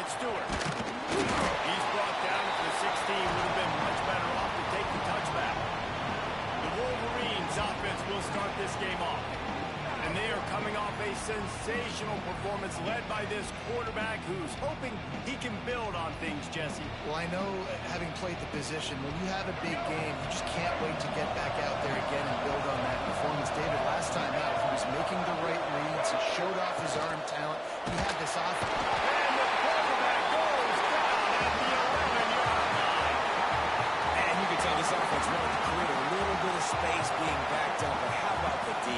It's Stewart. He's brought down to the 16. Would have been much better off to take the touchback. The Wolverines offense will start this game off. And they are coming off a sensational performance led by this quarterback who's hoping he can build on things, Jesse. Well, I know, having played the position, when you have a big game, you just can't wait to get back out there again and build on that performance. David, last time out, he was making the right reads. He showed off his arm talent. He had this offense. And the quarterback goes down at the 11-yard line. And you can tell this offense wanted to create a little bit of space being backed up. But how about the D?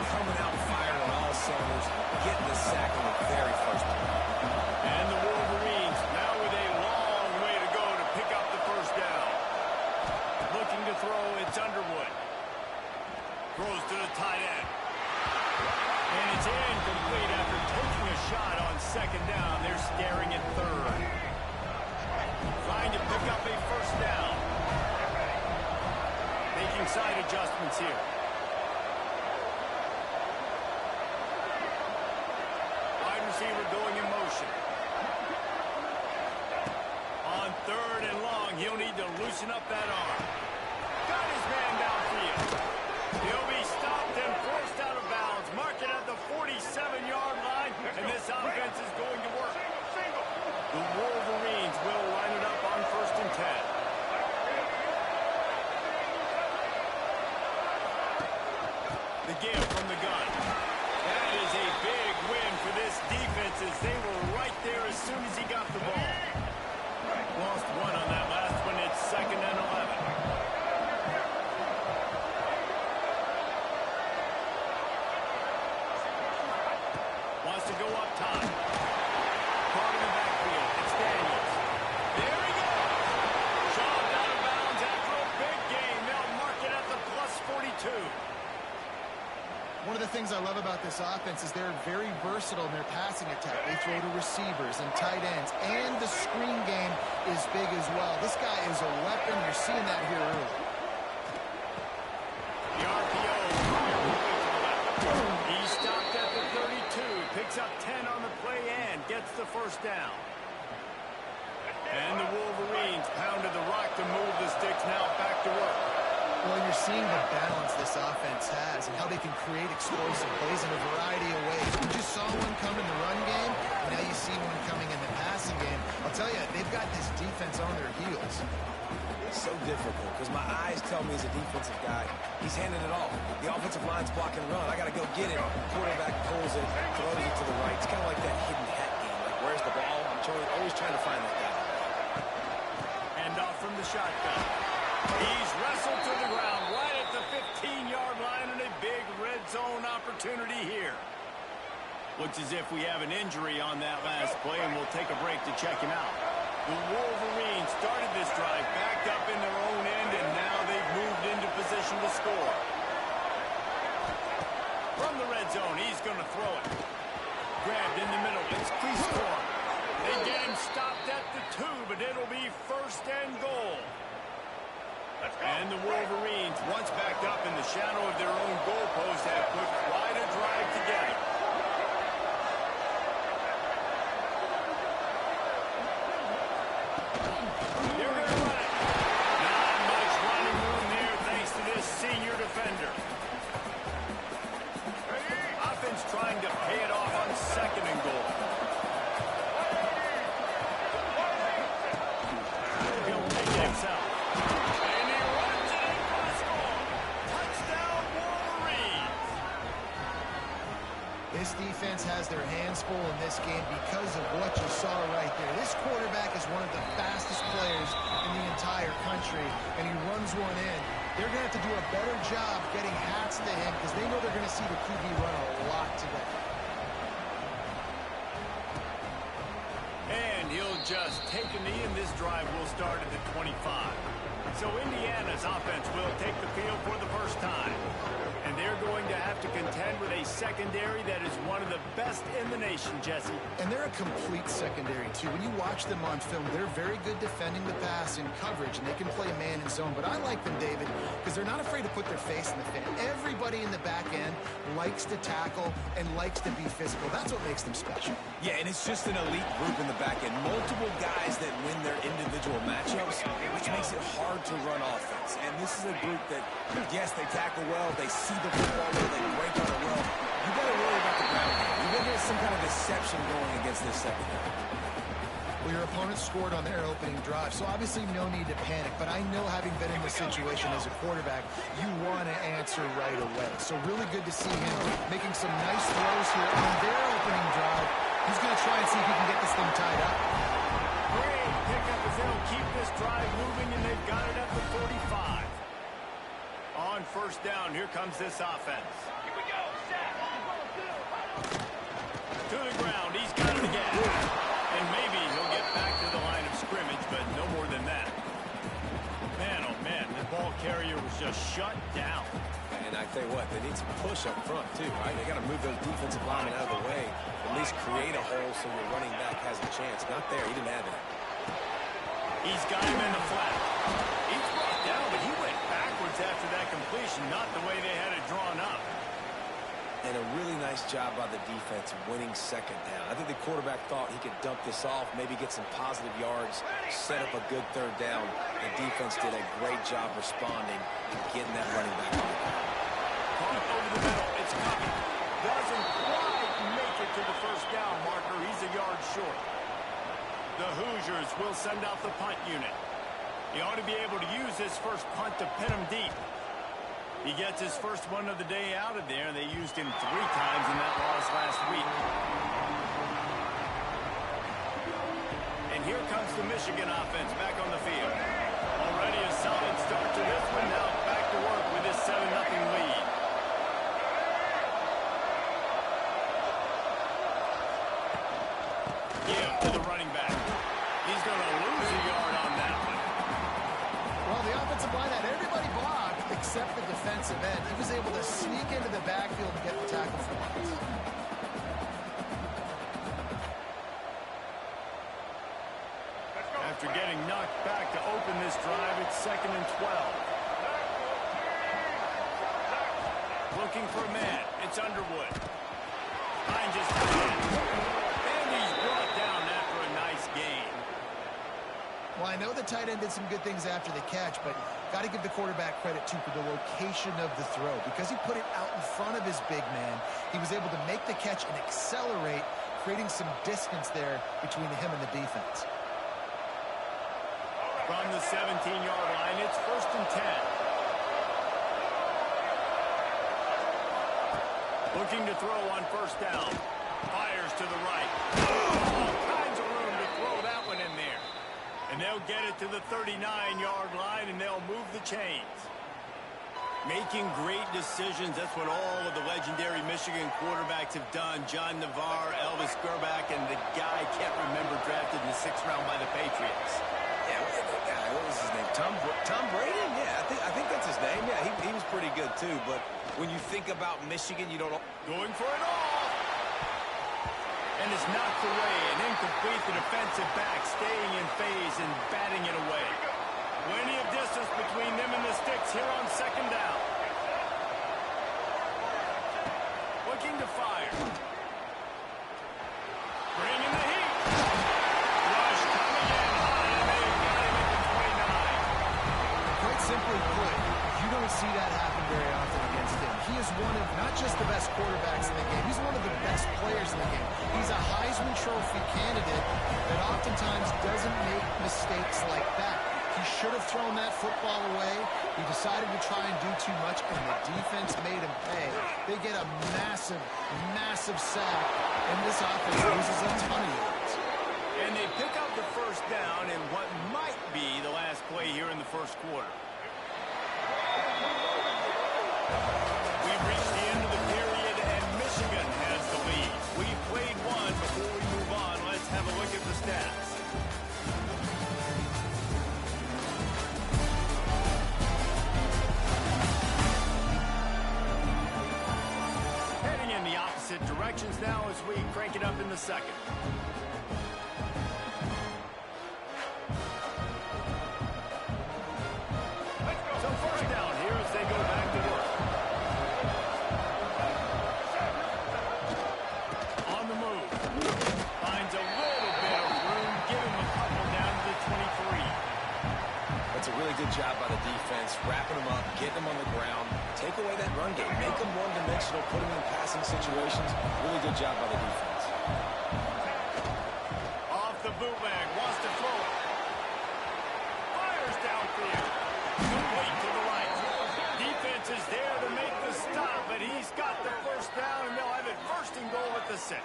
Coming out firing on all cylinders, getting the sack on the very first play. And the Wolverines now with a long way to go to pick up the first down. Looking to throw, it's Underwood. Throws to the tight end. And it's incomplete after taking a shot on second down. They're scaring at third. Trying to pick up a first down. Making side adjustments here. Wide receiver going in motion. On third and long, he'll need to loosen up that arm. Got his man downfield. He'll be stopped and forced out of bounds. Mark it at the 47-yard line, and this offense is going to work. The Wolverines will line it up on 1st and 10. The give from the gun. That is a big win for this defense as they were right there as soon as he got the ball. Lost one on that last one. It's 2nd and 11. Wants to go up top. Caught in the backfield. It's Daniels. There he goes. Shoved out of bounds after a big game. They'll mark it at the plus 42. One of the things I love about this offense is they're very versatile in their passing attack. They throw to receivers and tight ends, and the screen game is big as well. This guy is a weapon. You're seeing that here early. The RPO. He stopped at the 32, picks up 10 on the play and gets the first down. And the Wolverines pounded the rock to move the sticks. Now back to work. Well, you're seeing the balance this offense has and how they can create explosive plays in a variety of ways. You just saw one come in the run game, and now you see one coming in the passing game. I'll tell you, they've got this defense on their heels. It's so difficult because my eyes tell me as a defensive guy, he's handing it off. The offensive line's block and run. I got to go get it. Quarterback pulls it, throws it to the right. It's kind of like that hidden hat game. Like, where's the ball? I'm always trying to find that guy. And off from the shotgun. He's wrestled to the ground right at the 15-yard line and a big red zone opportunity here. Looks as if we have an injury on that last play, and we'll take a break to check him out. The Wolverines started this drive backed up in their own end, and now they've moved into position to score. From the red zone, he's going to throw it. Grabbed in the middle. It's Cleescore. They get him stopped at the 2, but it'll be 1st and goal. And the Wolverines, once backed up in the shadow of their own goalpost, have put quite a drive together. They're going to run it. Not much running room there thanks to this senior defender. Offense trying to pay it off on 2nd and goal. He'll take it himself. This defense has their hands full in this game because of what you saw right there. This quarterback is one of the fastest players in the entire country, and he runs one in. They're going to have to do a better job getting hats to him because they know they're going to see the QB run a lot today. And he'll just take a knee, and this drive will start at the 25. So Indiana's offense will take the field for the first time. And they're going to have to contend with a secondary that is one of the best in the nation, Jesse. And they're a complete secondary, too. When you watch them on film, they're very good defending the pass in coverage, and they can play man and zone. But I like them, David, because they're not afraid to put their face in the fan. Everybody in the back end likes to tackle and likes to be physical. That's what makes them special. Yeah, and it's just an elite group in the back end. Multiple guys that win their individual matchups, which makes it hard to run offense. And this is a group that, yes, they tackle well, they see the football well, they break on it well. You got to worry about the ground game. You got to get some kind of deception going against this secondary. Well, your opponent scored on their opening drive, so obviously no need to panic. But I know, having been in this situation as a quarterback, you want to answer right away. So really good to see him making some nice throws here on their opening drive. He's going to try and see if he can get this thing tied up. Great pickup as they'll keep this drive moving, and they've got it at the 45. On first down, here comes this offense. Here we go, to the ground, he's got it again. And maybe he'll get back to the line of scrimmage, but no more than that. Man, oh man, the ball carrier was just shut down. And I tell you what, they need some push up front, too, right? They got to move those defensive linemen out of the way, at least create a hole so your running back has a chance. Not there. He didn't have it. He's got him in the flat. He's brought down, but he went backwards after that completion, not the way they had it drawn up. And a really nice job by the defense winning second down. I think the quarterback thought he could dump this off, maybe get some positive yards, set up a good third down. The defense did a great job responding and getting that running back on the ground. Caught over the middle. It's coming. Doesn't quite make it to the first down marker. He's a yard short. The Hoosiers will send out the punt unit. He ought to be able to use his first punt to pin him deep. He gets his first one of the day out of there. They used him 3 times in that loss last week. And here comes the Michigan offense back on the field. Already a solid start to this one. Now back to work with this 7-0 lead. Give to the running back. He's going to lose a yard on that one. Well, the offensive line had everybody blocked except the defensive end. He was able to sneak into the backfield and get the tackle for once. After getting knocked back to open this drive, it's 2nd and 12. Looking for a man. It's Underwood. Finds his tight end. And he's brought down after a nice gain. Well, I know the tight end did some good things after the catch, but got to give the quarterback credit, too, for the location of the throw. Because he put it out in front of his big man, he was able to make the catch and accelerate, creating some distance there between him and the defense. From the 17-yard line, it's 1st and 10. Looking to throw on first down. Fires to the right. All kinds of room to throw that one in there. And they'll get it to the 39-yard line, and they'll move the chains. Making great decisions. That's what all of the legendary Michigan quarterbacks have done. John Navarre, Elvis Gerbach, and the guy I can't remember, drafted in the 6th round by the Patriots. Yeah, that guy, what was his name? Tom Brady? Yeah, I think that's his name. Yeah, he was pretty good, too. But when you think about Michigan, you don't know. Going for it all. And it's knocked away and incomplete. The defensive back staying in phase and batting it away. Plenty of distance between them and the sticks here on 2nd down. Looking to fire. Bringing the heat. Rush coming in high, and they've got him at the 29. Quite simply put, you don't see that happen very often against him. He is one of not just the best quarterbacks in the game, he's one of the best players in the game. He's a Heisman Trophy candidate that oftentimes doesn't make mistakes like that. He should have thrown that football away. He decided to try and do too much, and the defense made him pay. They get a massive, massive sack, and this offense loses a ton of yards. And they pick up the first down in what might be the last play here in the first quarter. We've reached the end of the period, and Michigan has the lead. We've played one. Before we move on, let's have a look at the stats. now as we crank it up in the second. So first down here as they go back to work. On the move. Finds a little bit of room. Give him a couple down to the 23. That's a really good job by the defense, wrapping them up, getting them on the ground, take away that run game, make them one-dimensional, put them in passing situations. Really good job by the defense. Off the bootleg, wants to throw it. Fires downfield. Complete to the right. Defense is there to make the stop, but he's got the first down, and they'll have it first and goal at the 6.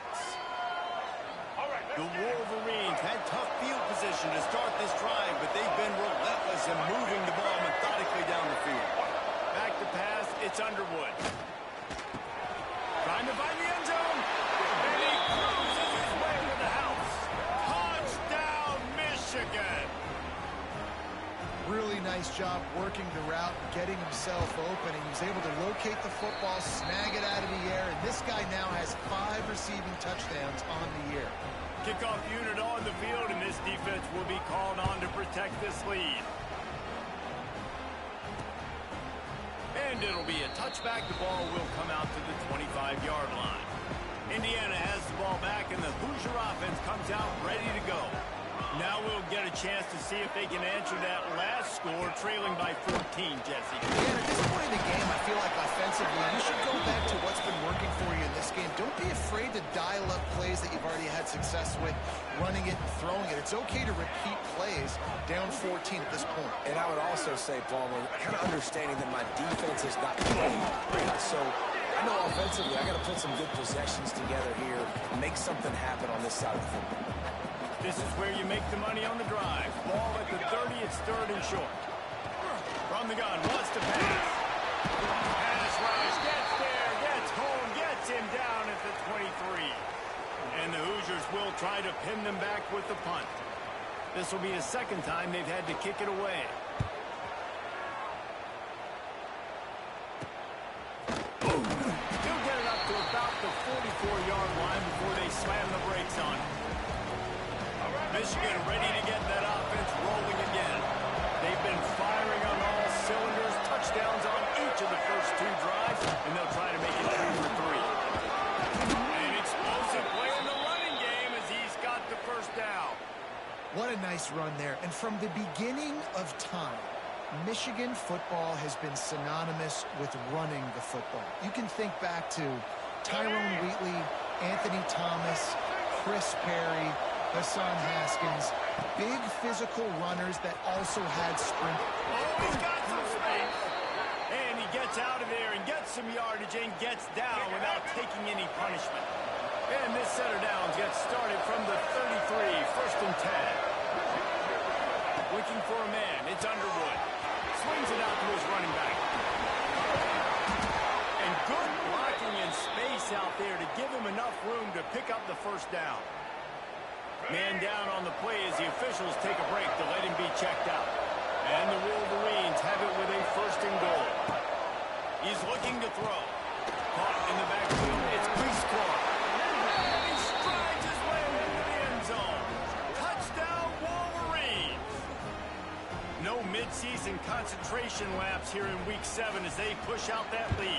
The Wolverines had tough field position to start this drive, but they've been relentless in moving the ball methodically down the field. Back to pass, it's Underwood. Trying to find the end zone. And he cruises his way to the house. Touchdown, Michigan. Really nice job working the route, getting himself open, and he was able to locate the football, snag it out of the air, and this guy now has 5 receiving touchdowns on the year. Kickoff unit on the field, and this defense will be called on to protect this lead. And it'll be a touchback. The ball will come out to the 25-yard line. Indiana has the ball back, and the Hoosier offense comes out ready to go. Now we'll get a chance to see if they can answer that last score, trailing by 14, Jesse. Yeah, at this point in the game, I feel like offensively, you should go back to what's been working for you in this game. Don't be afraid to dial up plays that you've already had success with, running it and throwing it. It's okay to repeat plays down 14 at this point. And I would also say, Palmer, kind of understanding that my defense is not playing great. So I know offensively I got to put some good possessions together here and make something happen on this side of the football. This is where you make the money on the drive. Ball at the 30, it's 3rd and short. From the gun, wants to pass. Pass rush, gets there, gets home, gets him down at the 23. And the Hoosiers will try to pin them back with the punt. This will be the second time they've had to kick it away. They'll get it up to about the 44-yard line before they slam the brakes on it. Michigan ready to get that offense rolling again. They've been firing on all cylinders, touchdowns on each of the first 2 drives, and they'll try to make it 2 for 3. An explosive play in the running game as he's got the first down. What a nice run there. And from the beginning of time, Michigan football has been synonymous with running the football. You can think back to Tyrone Wheatley, Anthony Thomas, Chris Perry, Hassan Haskins, big physical runners that also had sprint. Oh, he's got some space. And he gets out of there and gets some yardage and gets down without taking any punishment. And this set of downs gets started from the 33, 1st and 10. Looking for a man, it's Underwood. Swings it out to his running back. And good blocking and space out there to give him enough room to pick up the first down. Man down on the play as the officials take a break to let him be checked out. And the Wolverines have it with a 1st and goal. He's looking to throw. Caught in the backfield. It's Prescott. And he strides his way into the end zone. Touchdown, Wolverines. No midseason concentration laps here in Week 7 as they push out that lead.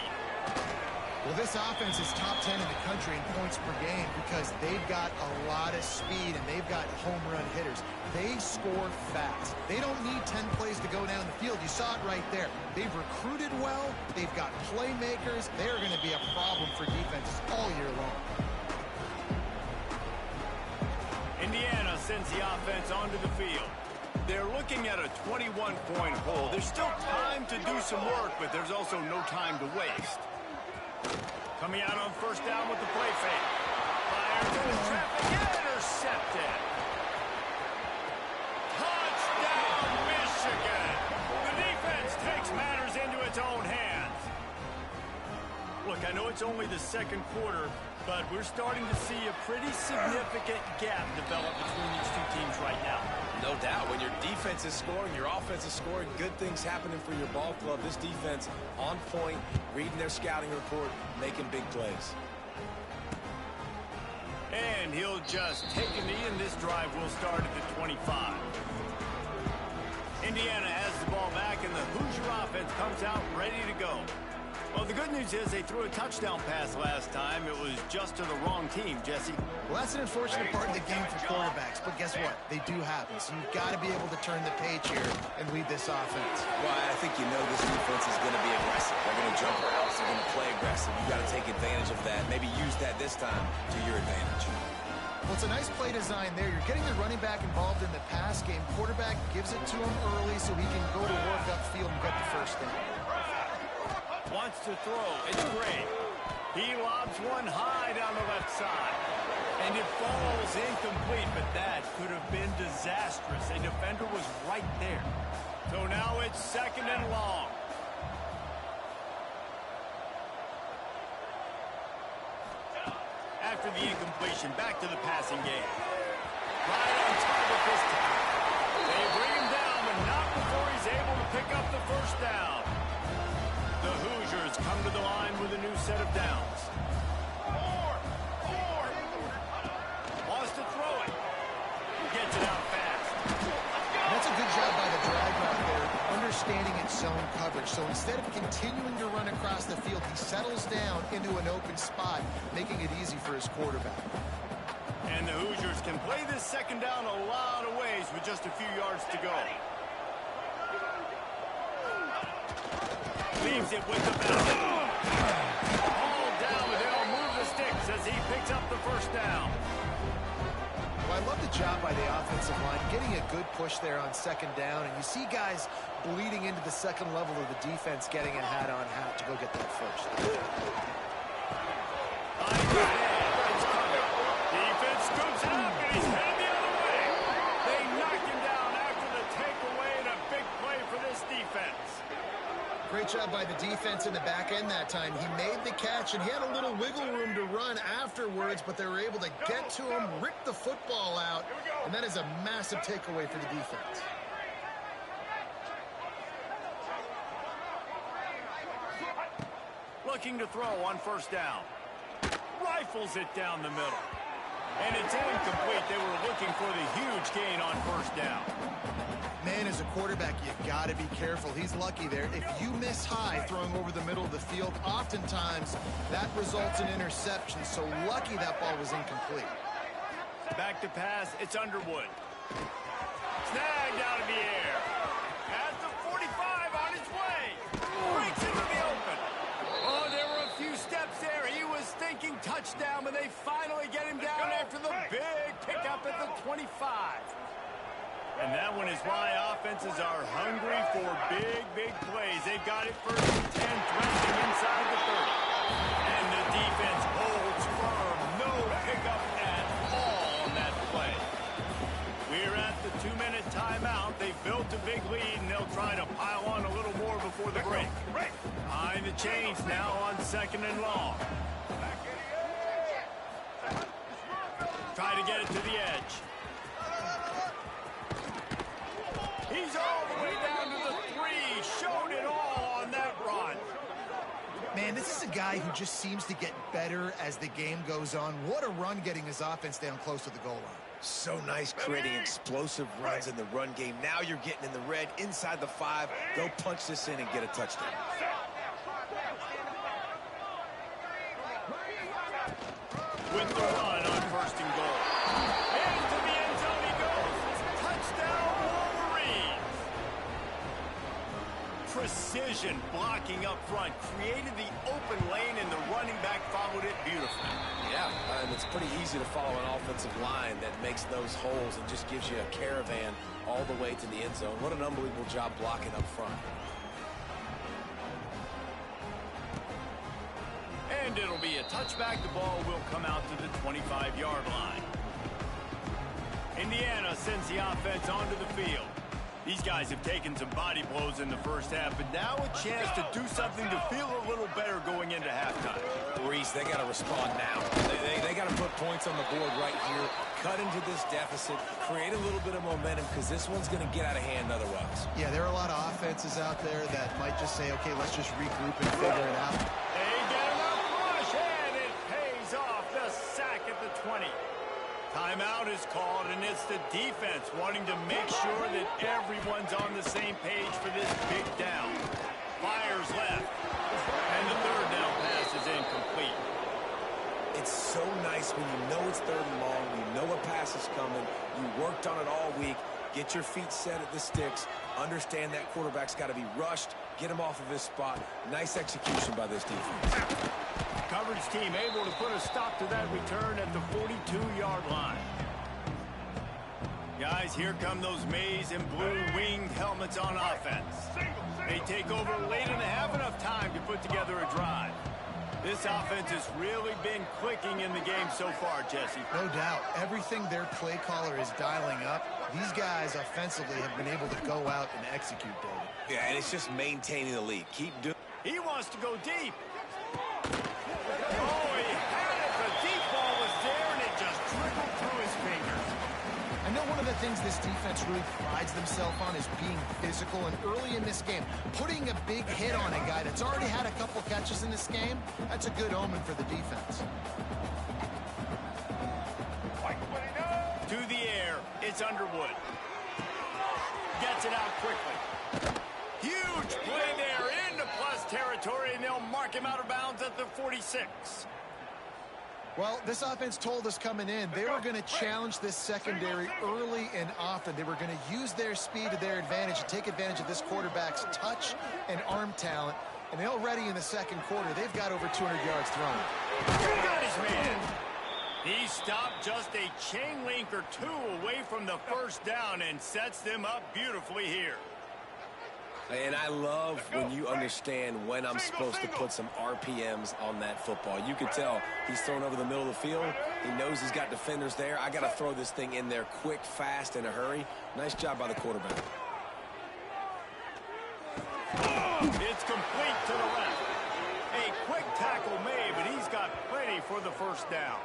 Well, this offense is top 10 in the country in points per game because they've got a lot of speed and they've got home run hitters. They score fast. They don't need 10 plays to go down the field. You saw it right there. They've recruited well. They've got playmakers. They're going to be a problem for defenses all year long. Indiana sends the offense onto the field. They're looking at a 21-point hole. There's still time to do some work, but there's also no time to waste. Coming out on 1st down with the play fake. Fires into traffic, intercepted. Touchdown, Michigan. The defense takes matters into its own hands. Look, I know it's only the 2nd quarter, but we're starting to see a pretty significant gap develop between these 2 teams right now. No doubt. When your defense is scoring, your offense is scoring, good things happening for your ball club. This defense on point, reading their scouting report, making big plays. And he'll just take a knee, and this drive will start at the 25. Indiana has the ball back, and the Hoosier offense comes out ready to go. Well, the good news is they threw a touchdown pass last time. It was just to the wrong team, Jesse. Well, that's an unfortunate part of the game for quarterbacks, but guess what? They do happen, so you've got to be able to turn the page here and lead this offense. Well, I think you know this defense is going to be aggressive. They're going to jump routes. They're going to play aggressive. You've got to take advantage of that. Maybe use that this time to your advantage. Well, it's a nice play design there. You're getting the running back involved in the pass game. Quarterback gives it to him early so he can go to work upfield and get the first down. Wants to throw. It's great. He lobs one high down the left side. And it falls incomplete, but that could have been disastrous. A defender was right there. So now it's 2nd and long. After the incompletion, back to the passing game. Right on target this time. They bring him down, but not before he's able to pick up the first down. The Hoosiers come to the line with a new set of downs. Wants to throw it. Gets it out fast. That's a good job by the drag route there, understanding its zone coverage. So instead of continuing to run across the field, he settles down into an open spot, making it easy for his quarterback. And the Hoosiers can play this 2nd down a lot of ways with just a few yards to go. Leaves it with the bounce. All down, but they'll move the sticks as he picks up the first down. Well, I love the job by the offensive line, getting a good push there on 2nd down, and you see guys bleeding into the second level of the defense getting a hat-on-hat to go get that first. Defense scoops it up, and he's headed the other way. They knock him down after the takeaway, and a big play for this defense. Great job by the defense in the back end that time. He made the catch, and he had a little wiggle room to run afterwards, but they were able to get to him, rip the football out, and that is a massive takeaway for the defense. Looking to throw on 1st down. Rifles it down the middle. And it's incomplete. They were looking for the huge gain on 1st down. Man, as a quarterback, you got to be careful. He's lucky there. If you miss high throwing over the middle of the field, oftentimes that results in interception. So lucky that ball was incomplete. Back to pass. It's Underwood. Snagged out of the air. At the 45 on his way. Breaks into the open. Oh, there were a few steps there. He was thinking touchdown, but they finally get him down after the big pickup at the 25. And that one is why offenses are hungry for big plays. They've got it 1st and 10, threatening inside the 30. And the defense holds firm. No pickup at all on that play. We're at the 2-minute timeout. They've built a big lead, and they'll try to pile on a little more before the break. Behind the chains now on 2nd and long. Try to get it to the edge. He's all the way down to the 3. Showed it all on that run. Man, this is a guy who just seems to get better as the game goes on. What a run getting his offense down close to the goal line. So nice creating explosive runs in the run game. Now you're getting in the red inside the 5. Go punch this in and get a touchdown. With the run on 1st and goal. Into the end zone he goes. Touchdown, Wolverines. Precision blocking up front. Created the open lane, and the running back followed it beautifully. Yeah, and it's pretty easy to follow an offensive line that makes those holes and just gives you a caravan all the way to the end zone. What an unbelievable job blocking up front. And it'll be a touchback. The ball will come out to the 25-yard line. Indiana sends the offense onto the field. These guys have taken some body blows in the first half, but now a chance to do something to feel a little better going into halftime. Reese, they got to respond now. They got to put points on the board right here, cut into this deficit, create a little bit of momentum, because this one's going to get out of hand otherwise. Yeah, there are a lot of offenses out there that might just say, okay, let's just regroup and figure it out. They get enough rush, and it pays off. The sack at the 20. is called, and it's the defense wanting to make sure that everyone's on the same page for this big down. Fires left, and the third down pass is incomplete. It's so nice when you know it's third and long, you know a pass is coming, you worked on it all week, get your feet set at the sticks, understand that quarterback's got to be rushed, get him off of his spot. Nice execution by this defense. Coverage team able to put a stop to that return at the 42-yard line. Guys, here come those maize and blue winged helmets on offense. They take over late in the half, enough time to put together a drive. This offense has really been clicking in the game so far, Jesse. No doubt. Everything their play caller is dialing up, these guys offensively have been able to go out and execute, David. Yeah, and it's just maintaining the lead. Keep doing. He wants to go deep. Oh, he had it. The deep ball was there, and it just trickled through his fingers. I know one of the things this defense really prides themselves on is being physical, and early in this game, putting a big hit on a guy that's already had a couple catches in this game, that's a good omen for the defense. To the air, it's Underwood. Gets it out quickly. Huge play there into plus territory, and they'll mark him out of bounds at the 46. Well, this offense told us coming in they were going to challenge this secondary early and often. They were going to use their speed to their advantage and take advantage of this quarterback's touch and arm talent. And already in the second quarter, they've got over 200 yards thrown. Got his man. He stopped just a chain link or two away from the first down and sets them up beautifully here. And I love when you understand when I'm supposed to put some RPMs on that football. You can tell he's thrown over the middle of the field. He knows he's got defenders there. I got to throw this thing in there quick, fast, in a hurry. Nice job by the quarterback. It's complete to the left. A quick tackle made, but he's got plenty for the first down.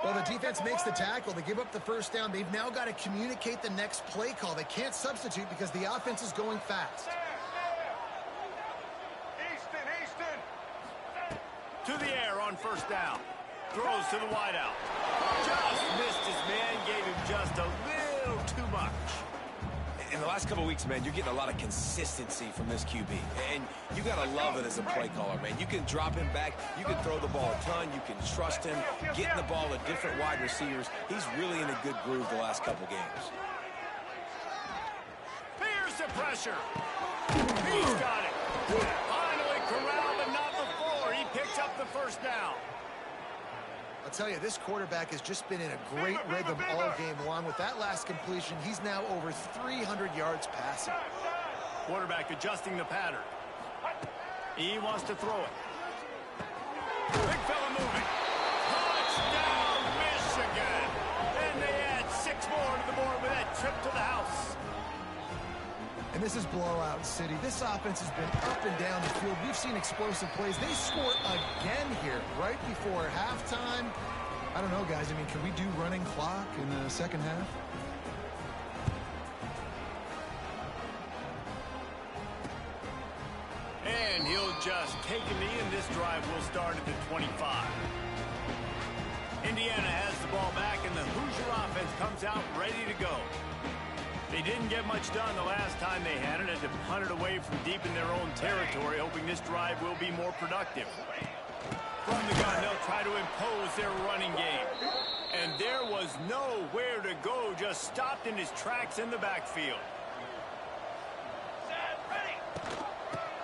Well, the defense makes the tackle. They give up the first down. They've now got to communicate the next play call. They can't substitute because the offense is going fast. To the air on first down. Throws to the wideout. Just missed his man. Gave him just a little too much. In the last couple of weeks, man, you're getting a lot of consistency from this QB. And you got to love it as a play caller, man. You can drop him back. You can throw the ball a ton. You can trust him. Getting the ball to different wide receivers. He's really in a good groove the last couple games. Here's the pressure. He's got it. Finally corralled, but not before. He picks up the first down. I'll tell you, this quarterback has just been in a great rhythm all game long. With that last completion, he's now over 300 yards passing. Quarterback adjusting the pattern. He wants to throw it. Big fella moving. Touchdown, Michigan. And they add 6 more to the board with that trip to the house. And this is blowout city. This offense has been up and down the field. We've seen explosive plays. They score again here right before halftime. I don't know, guys. I mean, can we do running clock in the second half? And he'll just take a knee, and this drive will start at the 25. Indiana has the ball back, and the Hoosier offense comes out ready to go. They didn't get much done the last time they had it, to punt it away from deep in their own territory, hoping this drive will be more productive. From the gun, they'll try to impose their running game. And there was nowhere to go, just stopped in his tracks in the backfield.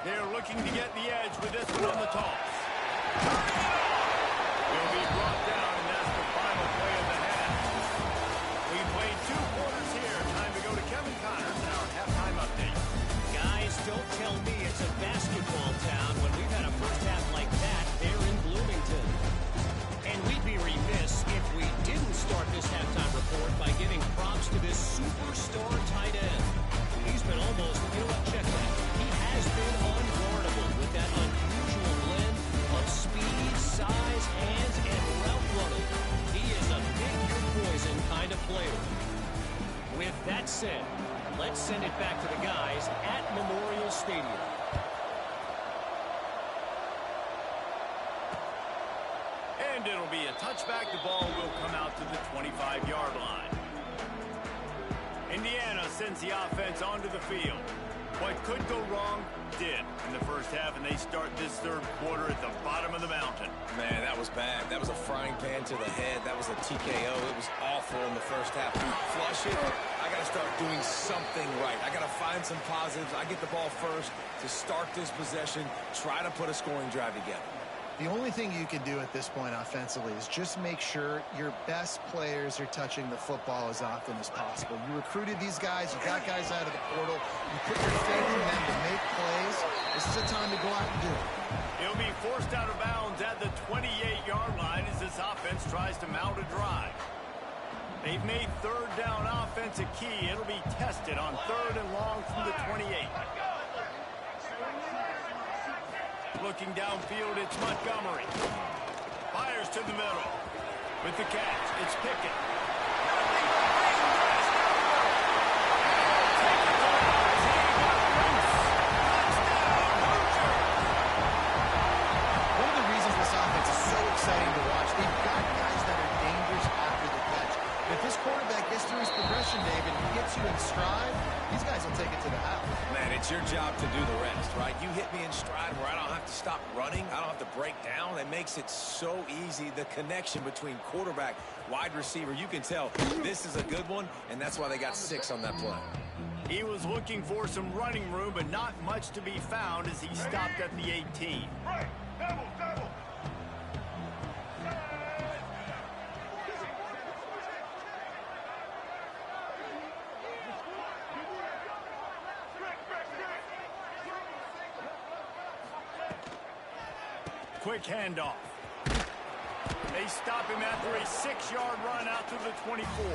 They're looking to get the edge with this one on the toss. He'll be brought down, and that's the final play of the half. We played 2 quarters here. Time to go to Kevin Connors in our halftime update. Guys, don't tell me it's a basketball town when we've had a first half like that there in Bloomington. And we'd be remiss if we didn't start this halftime report by giving props to this superstar tight end. He's been almost, you know what, check that. He has been unguardable with that unusual blend of speed, size, hands, and route running. He is a pick-your-poison kind of player. With that said, let's send it back to the guys at Memorial Stadium. And it'll be a touchback. The ball will come out to the 25-yard line. Indiana sends the offense onto the field. What could go wrong did in the first half, and they start this third quarter at the bottom of the mountain. Man, that was bad. That was a frying pan to the head. That was a TKO. It was awful in the first half. Flush it. I got to start doing something right. I got to find some positives. I get the ball first to start this possession, try to put a scoring drive together. The only thing you can do at this point offensively is just make sure your best players are touching the football as often as possible. You recruited these guys. You got guys out of the portal. You put your faith in them to make plays. This is a time to go out and do it. He'll be forced out of bounds at the 28-yard line as this offense tries to mount a drive. They've made third down offense a key. It'll be tested on third and long from the 28. Looking downfield, it's Montgomery. Fires to the middle. With the catch, it's Pickett. One of the reasons this offense is so exciting to watch, they've got guys that are dangerous after the catch. If this quarterback gets through his progression, David, and gets you in stride, these guys will take it to the house. Man, it's your job to do the rest, right? You hit me in stride where I don't have to stop running. I don't have to break down. It makes it so easy. The connection between quarterback, wide receiver, you can tell this is a good one, and that's why they got 6 on that play. He was looking for some running room, but not much to be found as he stopped at the 18. Right, double. Quick handoff. They stop him after a 6-yard run out to the 24.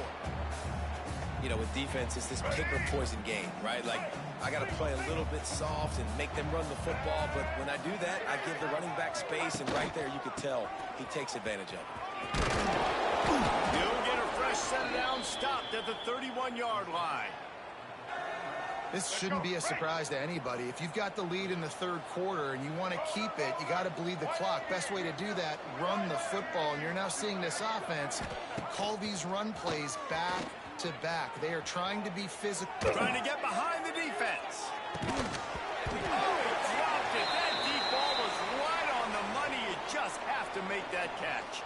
You know, with defense, it's this pick or poison game, right? Like, I got to play a little bit soft and make them run the football, but when I do that, I give the running back space, and right there you could tell he takes advantage of it. He'll get a fresh set down, stopped at the 31-yard line. This shouldn't be a surprise to anybody. If you've got the lead in the third quarter and you want to keep it, you got to bleed the clock. Best way to do that, run the football. And you're now seeing this offense call these run plays back to back. They are trying to be physical. Trying to get behind the defense. Oh, he dropped it. That deep ball was right on the money. You just have to make that catch.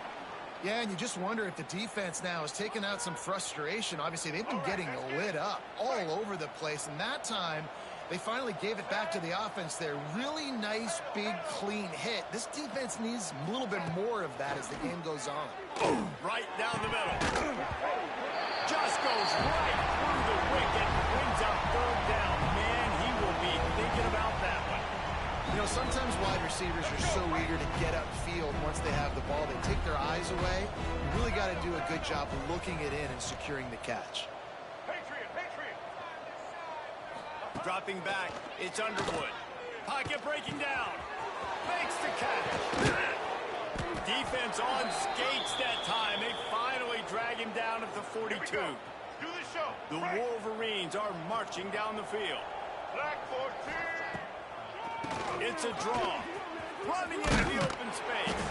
Yeah, and you just wonder if the defense now has taken out some frustration. Obviously, they've been getting lit up all over the place, and that time they finally gave it back to the offense there. Really nice, big, clean hit. This defense needs a little bit more of that as the game goes on. Right down the middle. Just goes right through the wicket, brings up third down. Man, he will be thinking about that one. You know, sometimes wide receivers are so eager to get upfield once they have the ball. They take their eyes away. You really got to do a good job looking it in and securing the catch. Patriot. Dropping back, it's Underwood. Pocket breaking down. Makes the catch. Defense on skates that time. They finally drag him down at the 42. Do the show. The Wolverines are marching down the field. Black 14. It's a draw. Running into the open space.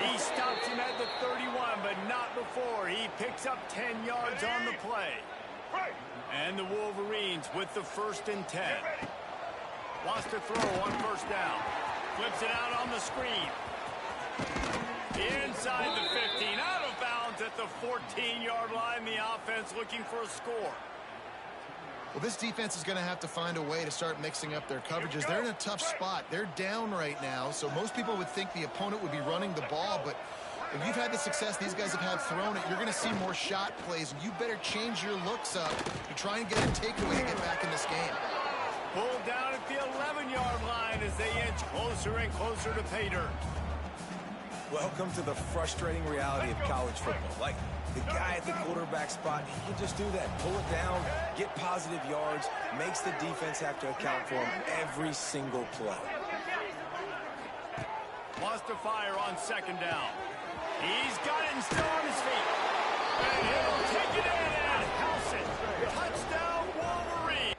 He stops him at the 31, but not before. He picks up 10 yards on the play. Right. And the Wolverines with the 1st and 10. Wants to throw on first down. Flips it out on the screen. Inside the 15. Out of bounds at the 14-yard line. The offense looking for a score. Well, this defense is going to have to find a way to start mixing up their coverages. They're in a tough spot. They're down right now, so most people would think the opponent would be running the ball, but if you've had the success these guys have had throwing it, you're going to see more shot plays. You better change your looks up to try and get a takeaway to get back in this game. Pulled down at the 11-yard line as they inch closer and closer to pay dirt. Welcome to the frustrating reality of college football. Like, the guy at the quarterback spot, he can just do that. Pull it down, get positive yards, makes the defense have to account for him every single play. Wants to fire on 2nd down. He's got it and still on his feet. And he'll take it in and house it. Touchdown, Wolverine.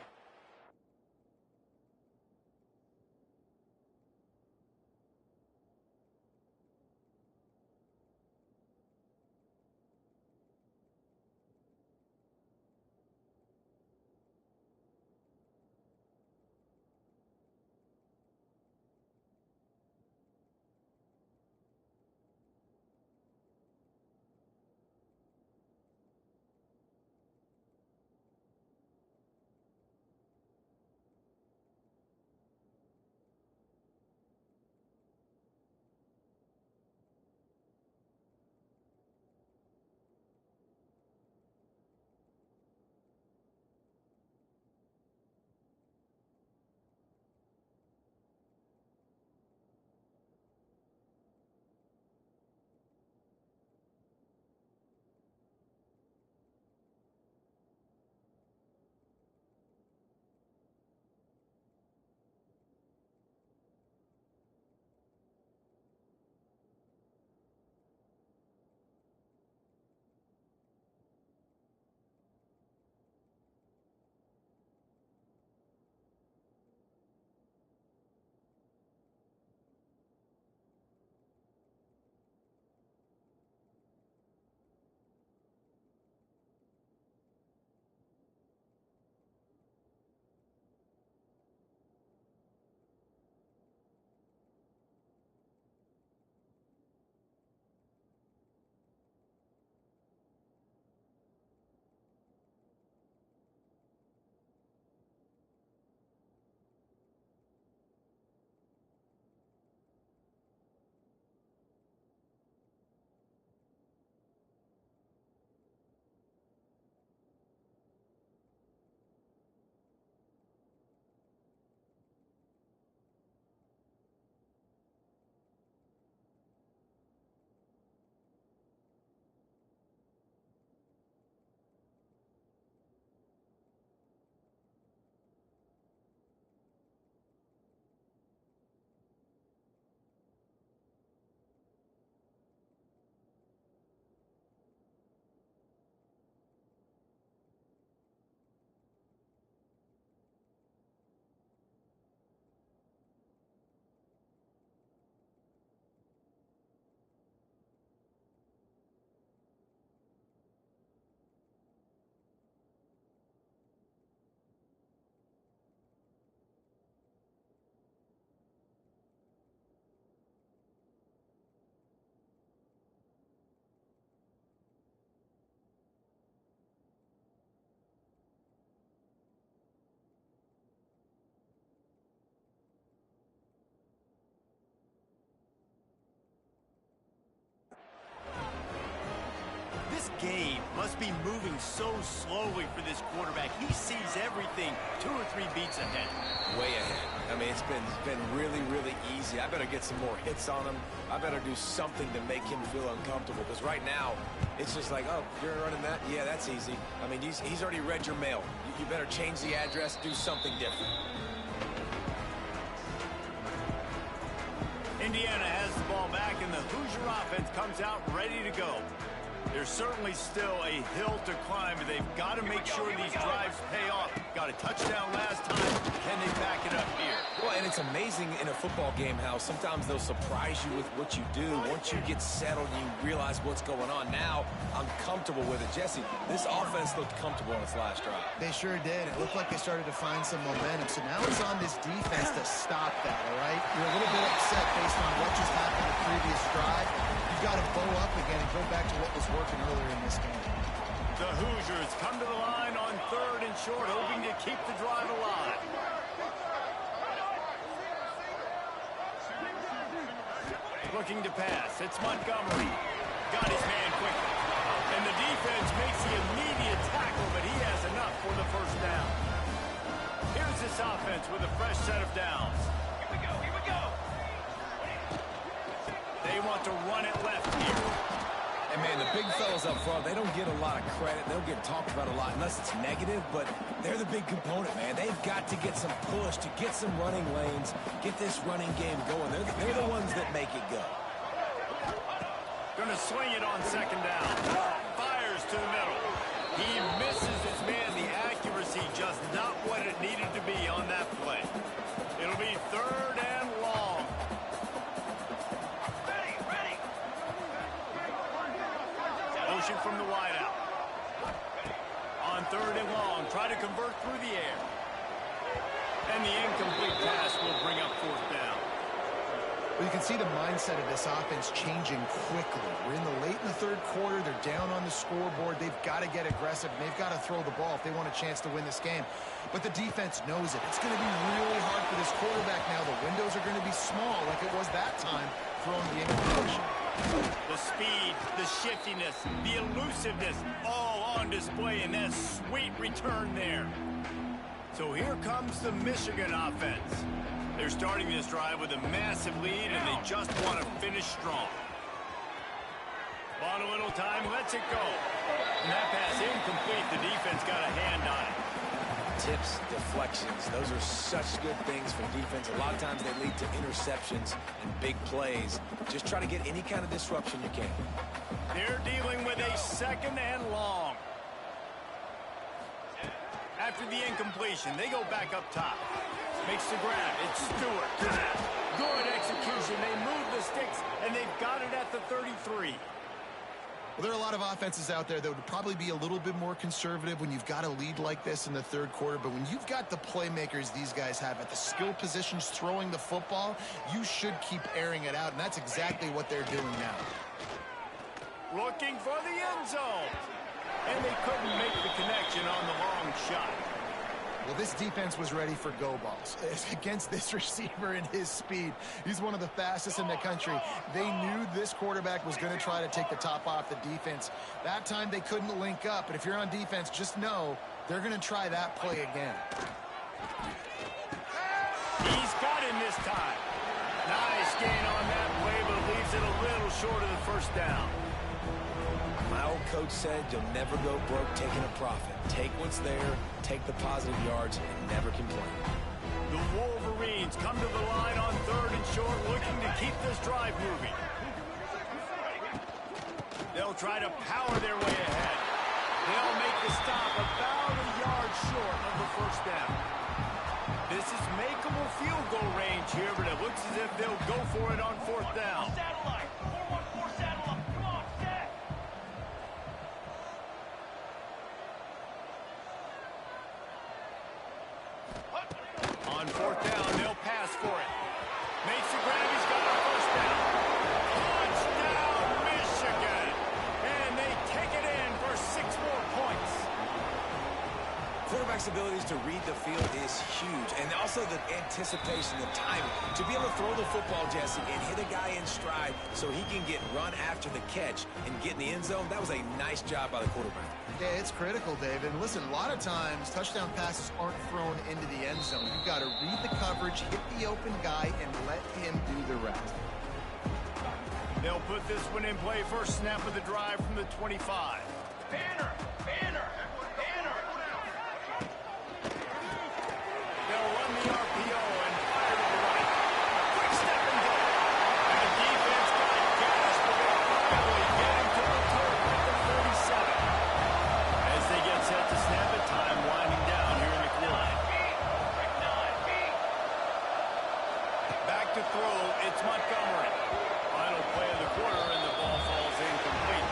game must be moving so slowly for this quarterback. He sees everything 2 or 3 beats ahead. Way ahead. I mean, it's been really, really easy. I better get some more hits on him. I better do something to make him feel uncomfortable, because right now, it's just like, oh, you're running that? Yeah, that's easy. I mean, he's already read your mail. You better change the address, do something different. Indiana has the ball back, and the Hoosier offense comes out ready to go. There's certainly still a hill to climb, and they've got to make sure these drives pay off. Got a touchdown last time. Can they back it up here? Well, and it's amazing in a football game how sometimes they'll surprise you with what you do. Once you get settled, you realize what's going on. Now, I'm comfortable with it. Jesse, this offense looked comfortable on its last drive. They sure did. It looked like they started to find some momentum. So now it's on this defense to stop that, all right? You're a little bit upset based on what just happened the previous drive. You've got to bow up again and go back to what was working earlier in this game. The Hoosiers come to the line on 3rd and short, hoping to keep the drive alive. Looking to pass. It's Montgomery. Got his man quickly. And the defense makes the immediate tackle, but he has enough for the first down. Here's this offense with a fresh set of downs. Here we go, here we go. They want to run it left here. And, man, the big fellas up front, they don't get a lot of credit. They don't get talked about a lot unless it's negative, but they're the big component, man. They've got to get some push, to get some running lanes, get this running game going. They're the ones that make it go. Going to swing it on 2nd down. Fires to the middle. He misses his man. The accuracy just not what it needed to be on that play. It'll be 3rd and long. Ready. Motion from the wideout. On 3rd and long, try to convert through the air. And the incomplete pass will bring up 4th down. Well, you can see the mindset of this offense changing quickly. We're in the late in the 3rd quarter. They're down on the scoreboard. They've got to get aggressive, and they've got to throw the ball if they want a chance to win this game. But the defense knows it. It's going to be really hard for this quarterback now. The windows are going to be small like it was that time throwing the incompletion. The speed, the shiftiness, the elusiveness, all on display in that sweet return there. So here comes the Michigan offense. They're starting this drive with a massive lead, and they just want to finish strong. On a little time, lets it go. And that pass incomplete. The defense got a hand on it. Tips, deflections, those are such good things for defense. A lot of times they lead to interceptions and big plays. Just try to get any kind of disruption you can. They're dealing with a 2nd and long. After the incompletion, they go back up top. Makes the grab. It's Stewart. Good execution. They move the sticks, and they've got it at the 33. Well, there are a lot of offenses out there that would probably be a little bit more conservative when you've got a lead like this in the 3rd quarter. But when you've got the playmakers these guys have at the skill positions throwing the football, you should keep airing it out, and that's exactly what they're doing now. Looking for the end zone. And they couldn't make the connection on the long shot. Well, this defense was ready for go balls. Against this receiver and his speed, he's one of the fastest in the country. They knew this quarterback was going to try to take the top off the defense. That time they couldn't link up, but if you're on defense, just know they're going to try that play again. He's got him this time. Nice gain on that play, but leaves it a little short of the 1st down. My old coach said you'll never go broke taking a profit. Take what's there, take the positive yards, and never complain. The Wolverines come to the line on 3rd and short, looking to keep this drive moving. They'll try to power their way ahead. They'll make the stop about a yard short of the 1st down. This is makeable field goal range here, but it looks as if they'll go for it on 4th down. Satellite. 4-1-4 saddle up. Come on, set. On 4th down, they'll pass for it. Makes the grab. He's got a 1st down. Touchdown, Michigan. And they take it in for 6 more points. Quarterback's abilities to read the field is huge, and also the anticipation, the timing. To be able to throw the football, Jesse, and hit a guy in stride so he can get run after the catch and get in the end zone, that was a nice job by the quarterback. Yeah, it's critical, David. And listen, a lot of times, touchdown passes aren't thrown into the end zone. You've got to read the coverage, hit the open guy, and let him do the rest. They'll put this one in play. First snap of the drive from the 25. Banner! Banner! Banner! They'll run the RPO and fire to the right. Quick step and go. And the defense got gas, but they finally get him to the turf at the 37. As they get set to snap it, time winding down here in the quarter. Back to throw, it's Montgomery. Final play of the quarter, and the ball falls incomplete.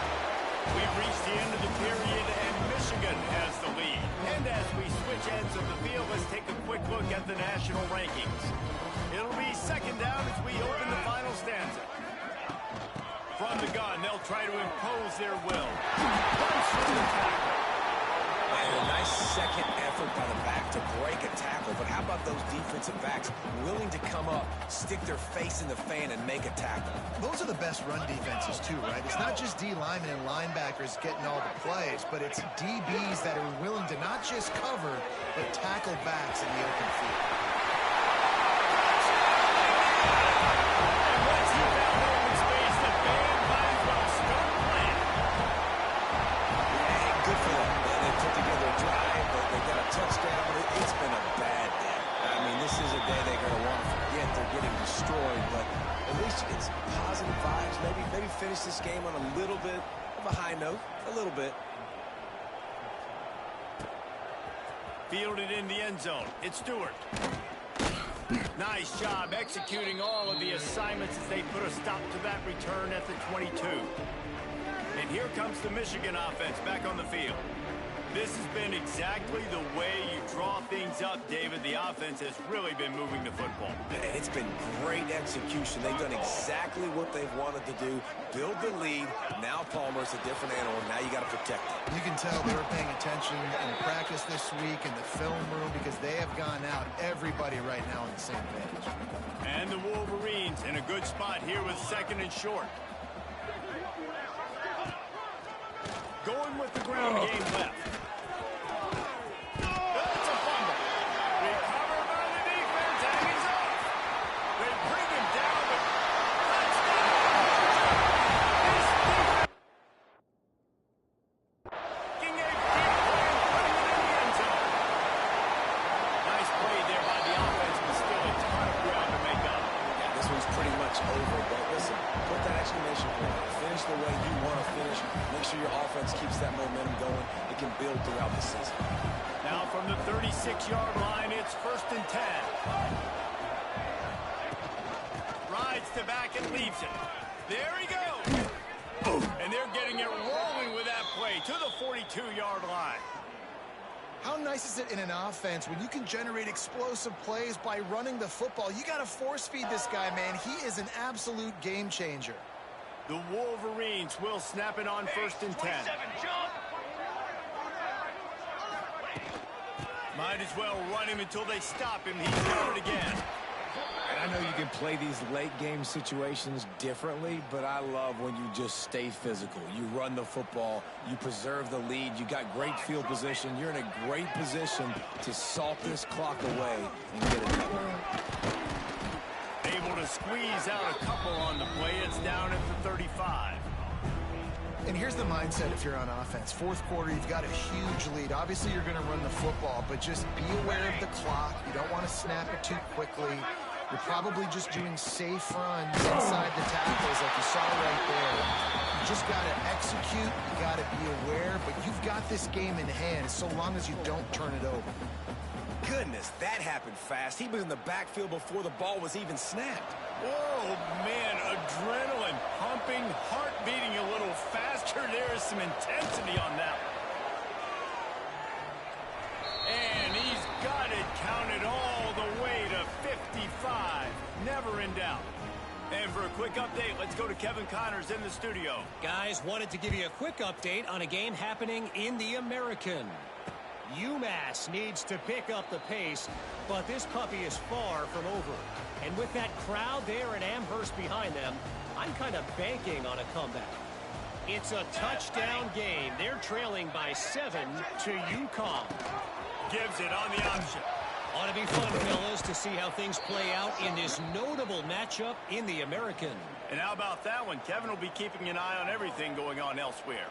We've reached the end of the period, and Michigan has the lead. And as we switch ends of the field, let's take a quick look at the national rankings. It'll be second down as we open the final stanza. From the gun, they'll try to impose their will. Punch through the tackle. And a nice second effort by the back to break a tackle. But how about those defensive backs willing to come up, stick their face in the fan, and make a tackle? Those are the best run defenses, too, right? It's not just D linemen and linebackers getting all the plays, but it's DBs that are willing to not just cover, but tackle backs in the open field. And once he found open space, the band might as well start playing. Yeah, good for them. They put together a drive, but they got a touchdown. It's been a bad day. I mean, this is a day they're going to want to forget. They're getting destroyed, but at least you get some positive vibes. Maybe finish this game on a little bit of a high note. A little bit. Fielded in the end zone. It's Stewart. Nice job executing all of the assignments as they put a stop to that return at the 22. And here comes the Michigan offense back on the field. This has been exactly the way you draw things up, David. The offense has really been moving the football. And it's been great execution. They've done exactly what they've wanted to do. Build the lead. Now Palmer's a different animal. Now you got to protect it. You can tell they were paying attention in practice this week in the film room because they have gone out, everybody right now on the same page. And the Wolverines in a good spot here with second and short. Going with the ground game left. That's a fumble. Recovered by the defense, and he's off. They bring him down, but touchdown. This defense making a big play and putting it in the end zone. Nice play there by the offense, but still a ton of ground to make up. Yeah, this one's pretty much over, but listen, put that exclamation point. Finish the way you want to finish. Make sure your offense keeps that momentum going. It can build throughout the season. Now from the 36-yard line, it's first and 10. Rides to back and leaves it. There he goes. And they're getting it rolling with that play to the 42-yard line. How nice is it in an offense when you can generate explosive plays by running the football? You got to force feed this guy, man. He is an absolute game changer. The Wolverines will snap it on first and 10. 27, jump! Might as well run him until they stop him. He's got it again. And I know you can play these late game situations differently, but I love when you just stay physical. You run the football, you preserve the lead, you got great field position, you're in a great position to salt this clock away and get it done. Able to squeeze out a couple on the play. It's down at the 35. And here's the mindset if you're on offense. Fourth quarter, you've got a huge lead. Obviously, you're going to run the football, but just be aware of the clock. You don't want to snap it too quickly. You're probably just doing safe runs inside the tackles like you saw right there. You just got to execute. You got to be aware, but you've got this game in hand so long as you don't turn it over. Goodness, that happened fast. He was in the backfield before the ball was even snapped. Oh, man, adrenaline pumping, heart beating a little faster. There is some intensity on that one. And he's got it counted all the way to 55. Never in doubt. And for a quick update, let's go to Kevin Connors in the studio. Guys, wanted to give you a quick update on a game happening in the American. UMass needs to pick up the pace, but this puppy is far from over. And with that crowd there at Amherst behind them, I'm kind of banking on a comeback. It's a touchdown game. They're trailing by 7 to UConn. Gives it on the option. Ought to be fun, fellas, to see how things play out in this notable matchup in the American. And how about that one? Kevin will be keeping an eye on everything going on elsewhere.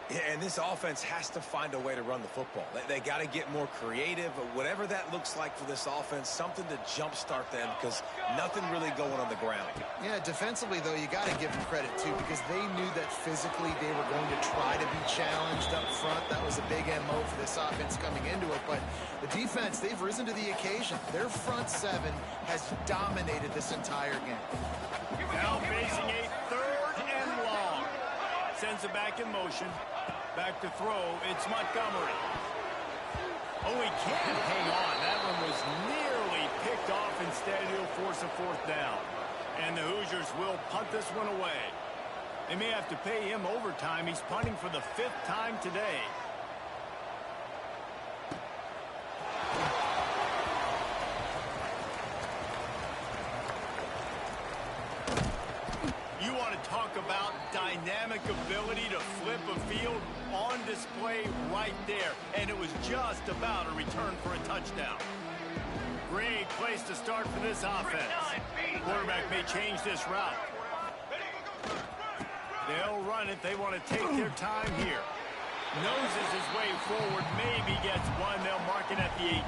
Yeah, and this offense has to find a way to run the football. They got to get more creative, whatever that looks like for this offense, something to jumpstart them because nothing really going on the ground. Yeah, defensively, though, you got to give them credit, too, because they knew that physically they were going to try to be challenged up front. That was a big MO for this offense coming into it. But the defense, they've risen to the occasion. Their front seven has dominated this entire game. Now facing a 3rd and long. Sends it back in motion. Back to throw, it's Montgomery. Oh, he can't hang on. That one was nearly picked off. Instead, he'll force a 4th down. And the Hoosiers will punt this one away. They may have to pay him overtime. He's punting for the 5th time today. You want to talk about dynamic ability to flip a field, on display right there. And it was just about a return for a touchdown. Great place to start for this offense. Quarterback may change this route. They'll run it. They want to take their time here. Noses his way forward. Maybe gets one. They'll mark it at the 18.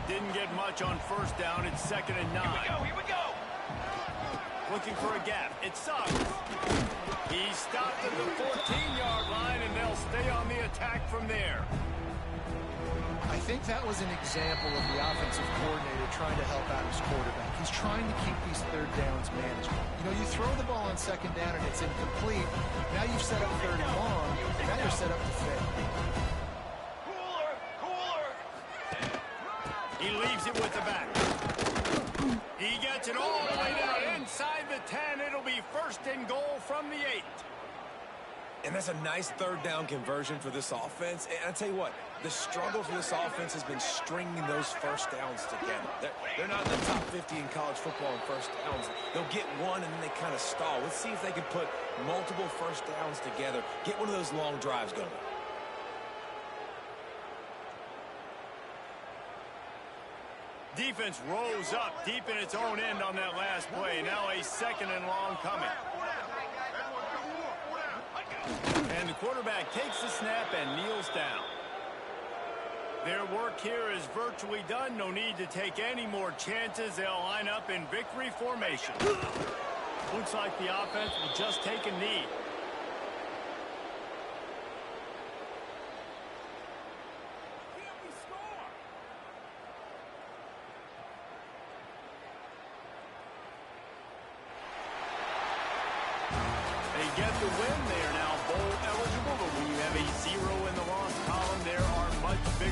Didn't get much on 1st down. It's 2nd and 9. Here we go. Looking for a gap. It's Suggs. He stopped at the 14-yard line, and they'll stay on the attack from there. I think that was an example of the offensive coordinator trying to help out his quarterback. He's trying to keep these 3rd downs manageable. You know, you throw the ball on 2nd down and it's incomplete. Now you've set up 3rd and long. Now you're set up to fail. Cooler. He leaves it with the back. He gets it all the way down inside the 10. It'll be 1st and goal from the 8. And that's a nice 3rd down conversion for this offense. And I tell you what, the struggle for this offense has been stringing those 1st downs together. They're not in the top 50 in college football in 1st downs. They'll get one, and then they kind of stall. Let's see if they can put multiple 1st downs together, get one of those long drives going. Defense rose up deep in its own end on that last play. Now a 2nd and long coming. And the quarterback takes the snap and kneels down. Their work here is virtually done. No need to take any more chances. They'll line up in victory formation. Looks like the offense will just take a knee. They get the win. They are now bowl eligible, but when you have a 0 in the loss column, there are much bigger